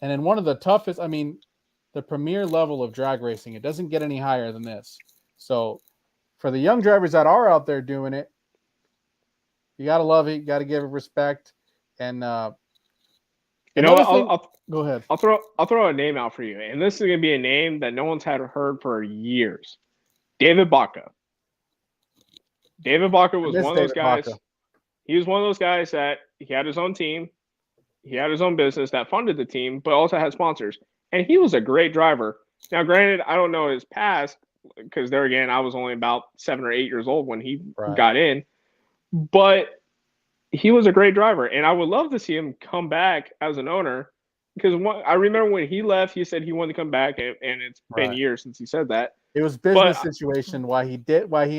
S2: in one of the toughest, the premier level of drag racing, it doesn't get any higher than this. So for the young drivers that are out there doing it, you got to love it. You got to give it respect. And, go ahead.
S3: I'll throw a name out for you, and this is going to be a name that no one's had heard for years. David Baca. David Baca was one of those guys. Baca. He was one of those guys that he had his own team, he had his own business that funded the team, but also had sponsors, and he was a great driver. Now, granted, I don't know his past because there again, I was only about 7 or 8 years old when he got in, but he was a great driver, and I would love to see him come back as an owner. Because I remember when he left, he said he wanted to come back, and it's been years since he said that.
S2: It was business situation why he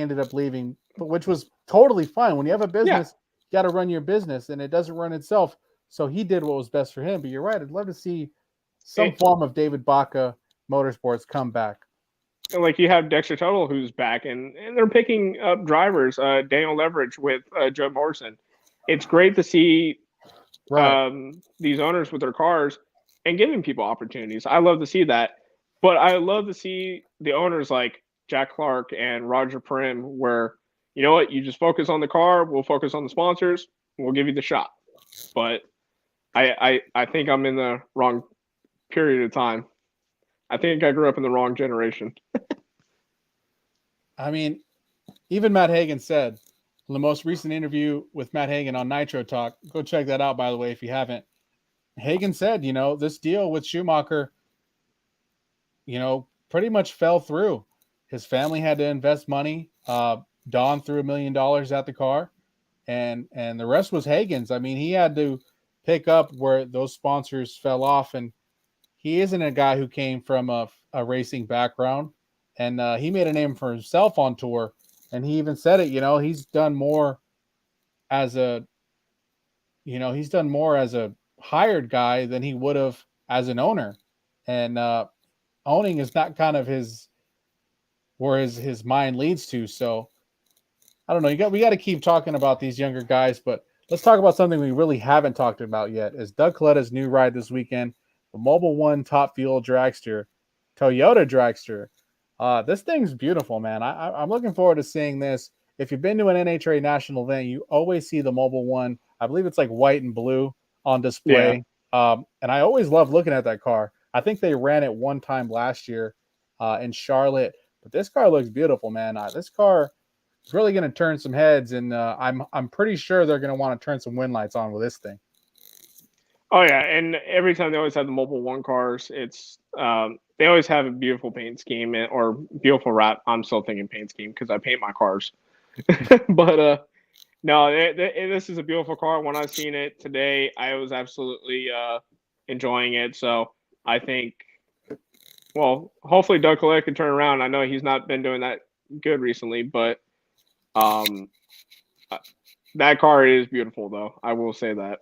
S2: ended up leaving, which was totally fine. When you have a business, you got to run your business, and it doesn't run itself. So he did what was best for him. But you're right. I'd love to see some form of David Baca Motorsports come back.
S3: And like you have Dexter Tuttle who's back, and they're picking up drivers. Daniel Leverage with Joe Morrison. It's great to see these owners with their cars and giving people opportunities. I love to see that. But I love to see the owners like Jack Clark and Roger Prim where, you know what, you just focus on the car, we'll focus on the sponsors, we'll give you the shot. But I think I'm in the wrong period of time. I think I grew up in the wrong generation.
S2: Even Matt Hagan said, in the most recent interview with Matt Hagan on Nitro Talk, go check that out, by the way, if you haven't. Hagan said, this deal with Schumacher, pretty much fell through. His family had to invest money. Don threw $1 million at the car, and the rest was Hagan's. He had to pick up where those sponsors fell off, and he isn't a guy who came from a racing background, and he made a name for himself on tour. And he even said it, he's done more as a hired guy than he would have as an owner. And owning is not kind of where his mind leads to. So I don't know. We got to keep talking about these younger guys, but let's talk about something we really haven't talked about yet. Is Doug Coletta's new ride this weekend, the Mobile One Top Fuel Dragster, Toyota Dragster. This thing's beautiful, man. I'm looking forward to seeing this. If you've been to an NHRA national event, you always see the Mobile One. I believe it's like white and blue on display. Yeah. And I always love looking at that car. I think they ran it one time last year in Charlotte, but this car looks beautiful, man. This car is really going to turn some heads, and I'm pretty sure they're going to want to turn some wind lights on with this thing.
S3: Oh yeah, and every time they always have the Mobile One cars, it's they always have a beautiful paint scheme or beautiful wrap. I'm still thinking paint scheme because I paint my cars. But no, this is a beautiful car. When I seen it today, I was absolutely enjoying it. So I think, well, hopefully Doug Colette can turn around. I know he's not been doing that good recently, but that car is beautiful, though. I will say that.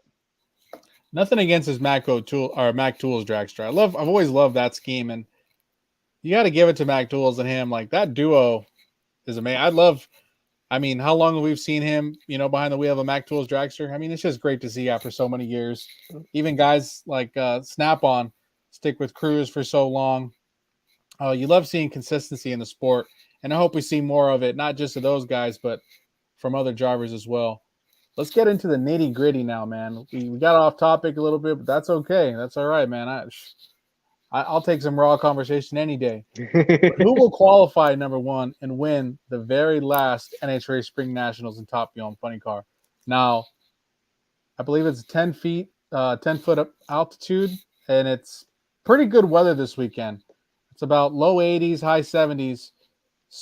S2: Nothing against his Mac Tools dragster. I've always loved that scheme, and you got to give it to Mac Tools and him. Like, that duo is amazing. How long have we seen him, behind the wheel of a Mac Tools dragster? I mean, it's just great to see after so many years. Even guys like Snap-on stick with Cruise for so long. You love seeing consistency in the sport, and I hope we see more of it, not just of those guys, but from other drivers as well. Let's get into the nitty gritty now, man. We got off topic a little bit, but that's okay. That's all right, man. I'll take some raw conversation any day. Who will qualify number one and win the very last NHRA Springnationals in Top Fuel and Funny Car? Now, I believe it's 10 foot up altitude, and it's pretty good weather this weekend. It's about low 80s, high 70s,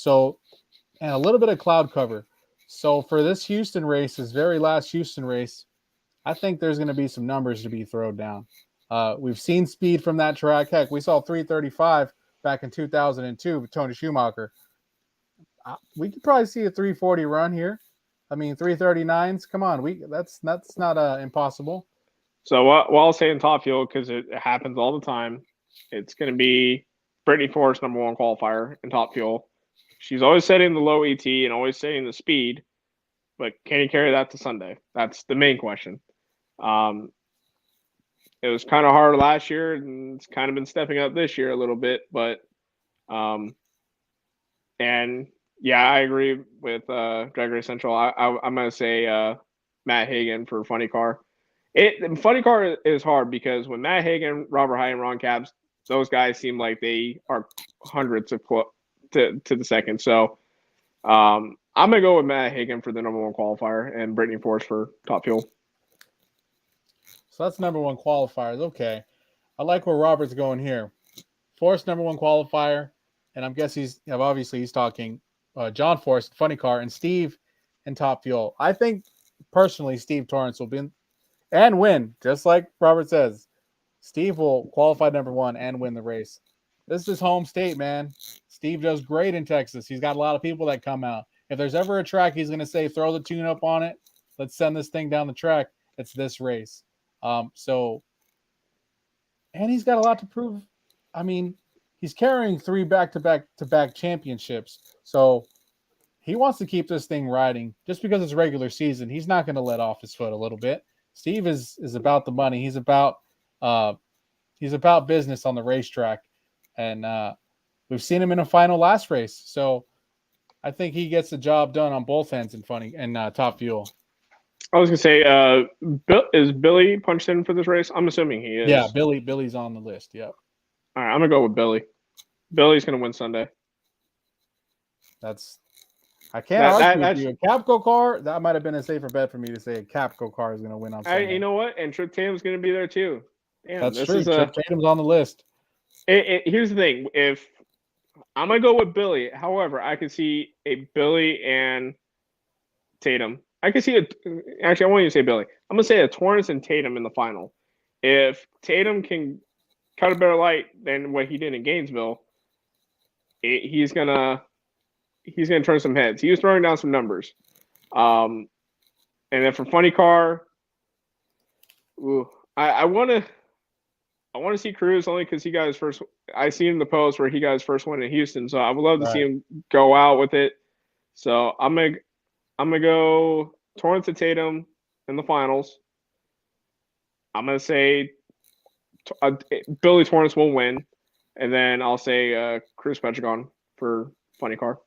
S2: and a little bit of cloud cover. So for this Houston race, this very last Houston race, I think there's going to be some numbers to be thrown down. We've seen speed from that track. Heck, we saw 335 back in 2002 with Tony Schumacher. We could probably see a 340 run here. I mean, 339s. Come on, that's not impossible.
S3: So what I'll say in Top Fuel, because it happens all the time, it's going to be Brittany Force, number one qualifier in Top Fuel. She's always setting the low ET and always setting the speed, but can you carry that to Sunday? That's the main question. It was kind of hard last year, and it's kind of been stepping up this year a little bit. But, and yeah, I agree with Drag Race Central. I'm going to say Matt Hagan for Funny Car. Funny Car is hard because when Matt Hagan, Robert High, and Ron Capps, those guys seem like they are hundreds of to the second. So I'm going to go with Matt Hagan for the number one qualifier and Brittany Force for Top Fuel.
S2: So that's number one qualifiers. Okay. I like where Robert's going here. Force, number one qualifier. And I'm guessing he's talking John Force, Funny Car, and Steve in Top Fuel. I think personally Steve Torrance will be and win, just like Robert says. Steve will qualify number one and win the race. This is his home state, man. Steve does great in Texas. He's got a lot of people that come out. If there's ever a track he's going to say, throw the tune up on it, let's send this thing down the track, it's this race. And he's got a lot to prove. I mean, he's carrying 3 back-to-back championships. So he wants to keep this thing riding. Just because it's regular season, he's not going to let off his foot a little bit. Steve is about the money. He's about business on the racetrack. And we've seen him in a final last race. So I think he gets the job done on both ends in Top Fuel.
S3: I was going to say, is Billy punched in for this race? I'm assuming he is.
S2: Yeah, Billy's on the list. Yep.
S3: All right, I'm going to go with Billy. Billy's going to win Sunday.
S2: I can't argue with you. A Capco car, that might have been a safer bet for me to say a Capco car is going to win on Sunday.
S3: You know what? And Trip Tatum's going to be there too. Damn,
S2: that's true. Trip Tatum's on the list.
S3: Here's the thing. If I'm going to go with Billy, however, I can see a Billy and Tatum. I can see actually, I want you to say Billy. I'm going to say a Torrance and Tatum in the final. If Tatum can cut a better light than what he did in Gainesville, he's going to turn some heads. He was throwing down some numbers. And then for Funny Car, I want to see Cruz only because he got his first. I seen in the post where he got his first win in Houston, so I would love to see him go out with it. So I'm gonna go Torrance and Tatum, in the finals. I'm going to say Billy Torrance will win. And then I'll say Cruz Petragon for funny car.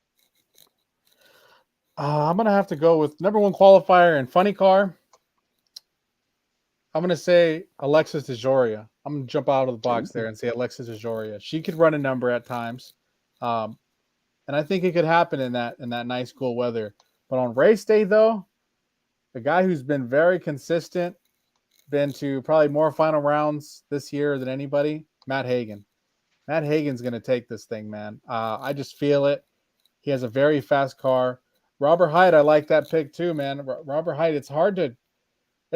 S2: I'm going to have to go with number one qualifier and funny car. I'm going to say Alexis DeJoria. I'm going to jump out of the box there and say Alexis DeJoria. She could run a number at times. And I think it could happen in that nice cool weather. But on race day, though, the guy who's been very consistent, been to probably more final rounds this year than anybody, Matt Hagan. Matt Hagan's going to take this thing, man. I just feel it. He has a very fast car. Robert Hyde, I like that pick too, man. Robert Hyde, it's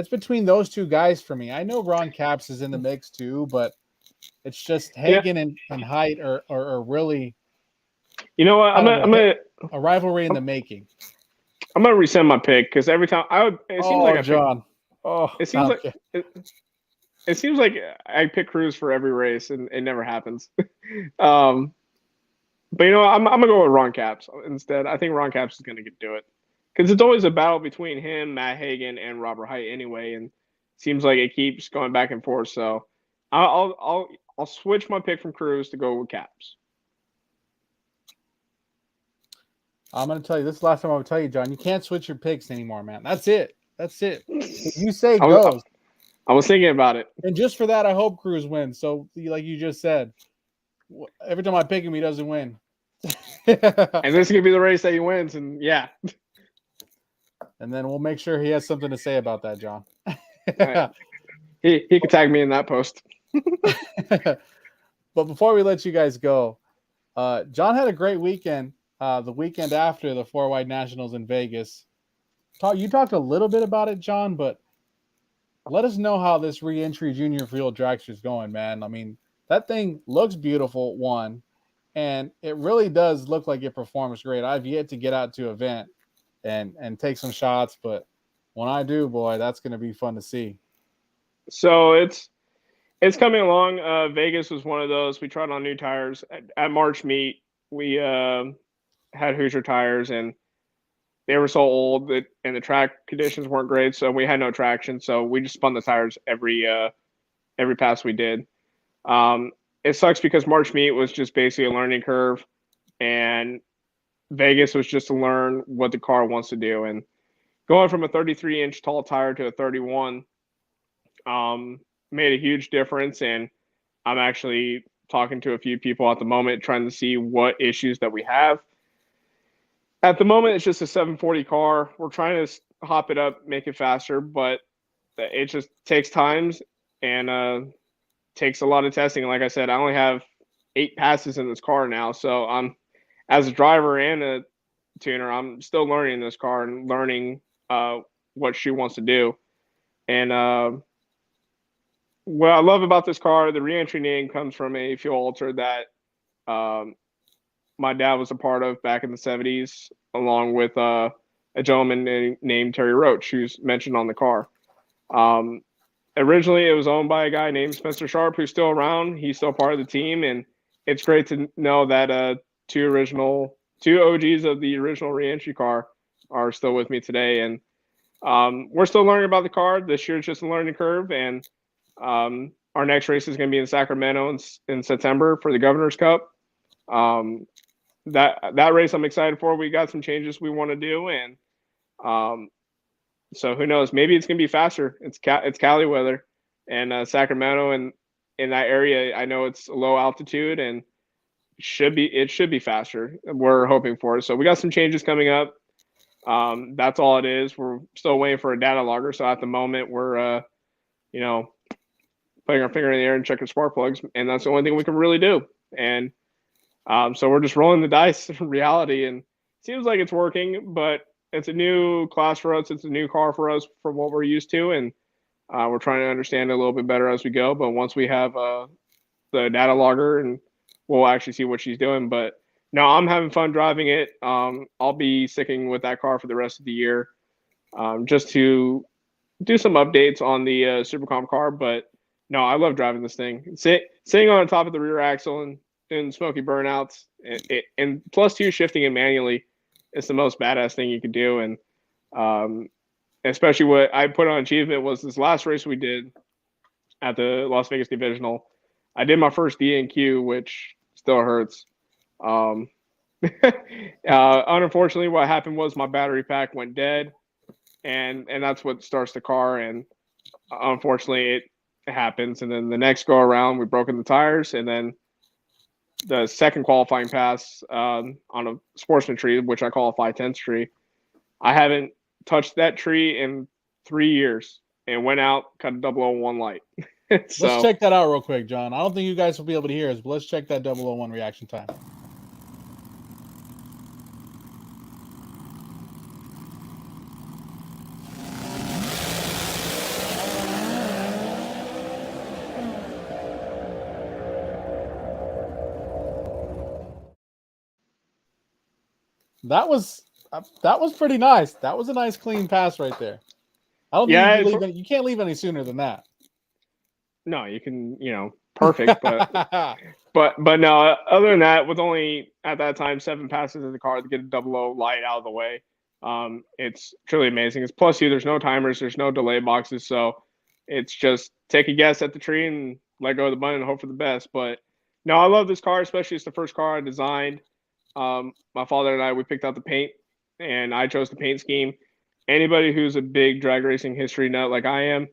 S2: between those two guys for me. I know Ron Capps is in the mix too, but it's just Hagan and Hyde are really,
S3: you know what? I'm gonna
S2: a rivalry in the making.
S3: I'm gonna resend my pick because every time it seems like I pick Cruz for every race and it never happens. But you know, I'm gonna go with Ron Capps instead. I think Ron Capps is gonna do it because it's always a battle between him, Matt Hagan, and Robert Hyde anyway, and it seems like it keeps going back and forth. So I'll switch my pick from Cruz to go with Capps.
S2: I'm gonna tell you this. Last time I would tell you, John, you can't switch your picks anymore, man. That's it. You say goes.
S3: I was thinking about it,
S2: and just for that, I hope Cruz wins. So, like you just said, every time I pick him, he doesn't win.
S3: And this is gonna be the race that he wins, and yeah.
S2: And then we'll make sure he has something to say about that, John.
S3: Right. He could tag me in that post.
S2: But before we let you guys go, John had a great weekend. The weekend after the 4-Wide Nationals in Vegas. You talked a little bit about it, John, but let us know how this re-entry junior field dragster is going, man. I mean, that thing looks beautiful, one, and it really does look like it performs great. I've yet to get out to an event and take some shots, but when I do, boy, that's going to be fun to see.
S3: So it's coming along. Vegas was one of those. We tried on new tires at March meet. We had Hoosier tires, and they were so old and the track conditions weren't great, so we had no traction. So we just spun the tires every pass we did. It sucks because March meet was just basically a learning curve, and Vegas was just to learn what the car wants to do. And going from a 33-inch tall tire to a 31 made a huge difference. And I'm actually talking to a few people at the moment trying to see what issues that we have. At the moment, it's just a 740 car. We're trying to hop it up, make it faster, but it just takes times and takes a lot of testing. Like I said, I only have 8 passes in this car now, so I'm, as a driver and a tuner, I'm still learning this car and learning what she wants to do. And what I love about this car, the reentry name comes from a fuel alter that my dad was a part of back in the 70s, along with a gentleman named Terry Roach, who's mentioned on the car. Originally, it was owned by a guy named Spencer Sharp, who's still around. He's still part of the team, and it's great to know that two OGs of the original reentry car are still with me today. And we're still learning about the car. This year's just a learning curve, and our next race is going to be in Sacramento in September for the Governor's Cup. That race I'm excited for. We got some changes we want to do, and so who knows? Maybe it's gonna be faster. It's Cali weather, and Sacramento and in that area, I know it's low altitude and it should be faster. We're hoping for it. So we got some changes coming up. That's all it is. We're still waiting for a data logger. So at the moment, we're putting our finger in the air and checking spark plugs, and that's the only thing we can really do. And so we're just rolling the dice in reality, and it seems like it's working, but it's a new class for us. It's a new car for us from what we're used to, and we're trying to understand it a little bit better as we go. But once we have the data logger, and we'll actually see what she's doing. But no, I'm having fun driving it. I'll be sticking with that car for the rest of the year, just to do some updates on the Supercomp car. But no, I love driving this thing. Sitting on top of the rear axle and smoky burnouts, and plus 2 shifting it manually is the most badass thing you can do. And especially what I put on achievement was this last race we did at the Las Vegas Divisional. I did my first DNQ, which still hurts. Unfortunately, what happened was my battery pack went dead, and that's what starts the car. And unfortunately, it happens. And then the next go around, we broken the tires, and then the second qualifying pass on a sportsman tree, which I call a 5/10 tree. I haven't touched that tree in 3 years, and went out, cut a 001 light. So,
S2: let's check that out real quick, John. I don't think you guys will be able to hear us, but let's check that 001 reaction time. That was pretty nice. That was a nice clean pass right there. I don't think you can't leave any sooner than that.
S3: No, you can, perfect, but but no. Other than that, with only at that time 7 passes in the car to get a 00 light out of the way, it's truly amazing. It's plus you. There's no timers. There's no delay boxes, so it's just take a guess at the tree and let go of the button and hope for the best. But no, I love this car, especially it's the first car I designed. My father and I, we picked out the paint, and I chose the paint scheme. Anybody who's a big drag racing history nut like I am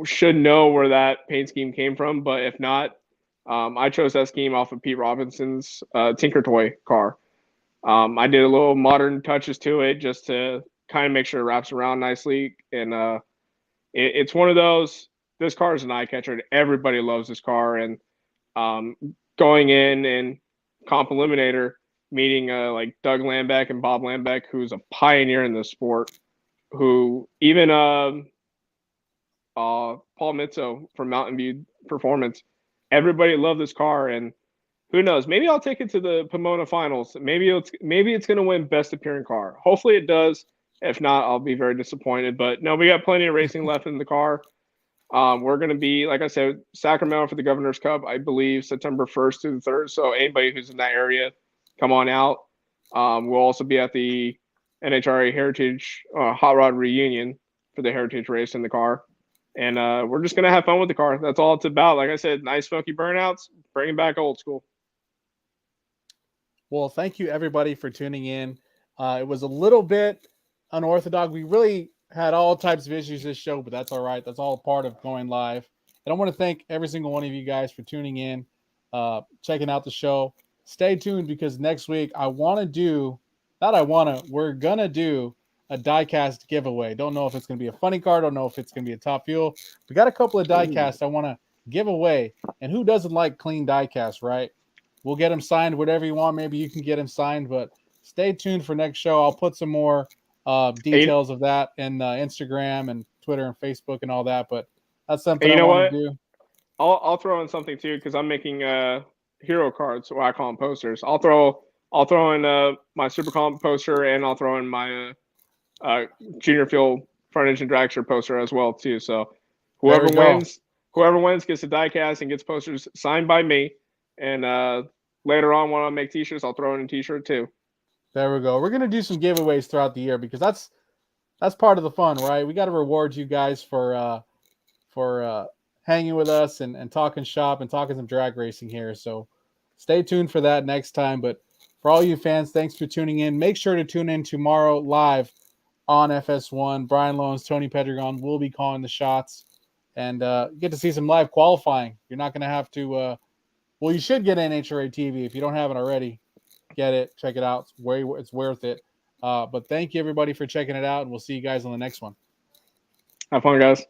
S3: should know where that paint scheme came from. But if not, I chose that scheme off of Pete Robinson's Tinker Toy car. I did a little modern touches to it just to kind of make sure it wraps around nicely. And it's one of those, this car is an eye catcher, and everybody loves this car. And going in and comp eliminator, meeting like Doug Lambeck and Bob Lambeck, who's a pioneer in this sport, who even Paul Mitzo from Mountain View Performance, everybody loved this car. And who knows, maybe I'll take it to the Pomona finals. Maybe it's going to win best appearing car. Hopefully it does. If not, I'll be very disappointed. But no, we got plenty of racing left in the car. We're going to be, like I said, Sacramento for the Governor's Cup, I believe, September 1st to the 3rd. So anybody who's in that area, come on out. We'll also be at the NHRA Heritage Hot Rod Reunion for the Heritage race in the car. And we're just going to have fun with the car. That's all it's about. Like I said, nice funky burnouts, bringing back old school.
S2: Well, thank you, everybody, for tuning in. It was a little bit unorthodox. We really had all types of issues this show, but that's all right. That's all part of going live. And I want to thank every single one of you guys for tuning in, checking out the show. Stay tuned, because next week we're going to do a diecast giveaway. Don't know if it's going to be a funny car. Don't know if it's going to be a Top Fuel. We got a couple of diecasts I want to give away. And who doesn't like clean diecast, right? We'll get them signed, whatever you want. Maybe you can get them signed, but stay tuned for next show. I'll put some more details of that in Instagram and Twitter and Facebook and all that. But that's something I want to do.
S3: I'll throw in something too, because I'm making hero cards, or I call them posters. I'll throw in my Super Comp poster, and I'll throw in my Junior Fuel Frontage and Dragster poster as well too. So whoever wins gets a diecast and gets posters signed by me. And later on, when I make t-shirts, I'll throw in a t-shirt too.
S2: There we go. We're going to do some giveaways throughout the year, because that's part of the fun, right? We got to reward you guys for hanging with us and talking shop and talking some drag racing here. So stay tuned for that next time. But for all you fans, thanks for tuning in. Make sure to tune in tomorrow live on FS1. Brian Loans, Tony Pedregon will be calling the shots, and get to see some live qualifying. You're not going to have to well, you should get NHRA TV. If you don't have it already, get it. Check it out. It's worth it. But thank you, everybody, for checking it out, and we'll see you guys on the next one.
S3: Have fun, guys.